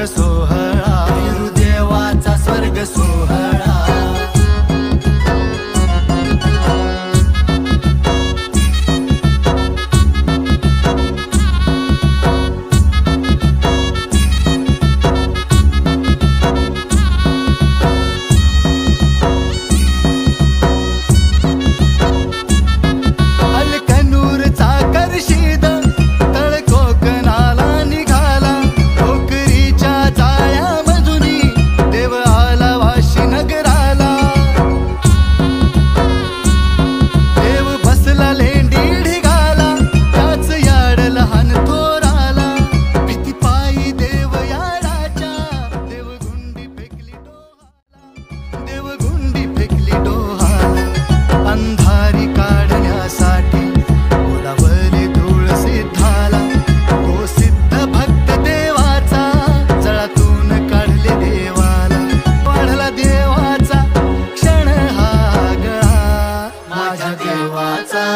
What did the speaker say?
स्वर्ग सोहळा, देवाचा स्वर्ग सोहळा। देवगुंडी फेकली डोहाला, अंधारी काढण्यासाठी बोलावले धूळ सिद्धाला। हो सिद्ध भक्त देवाचा, जळातून काढले देवाला। वाढला देवाचा क्षण हा गळा, माझ्या देवाचा।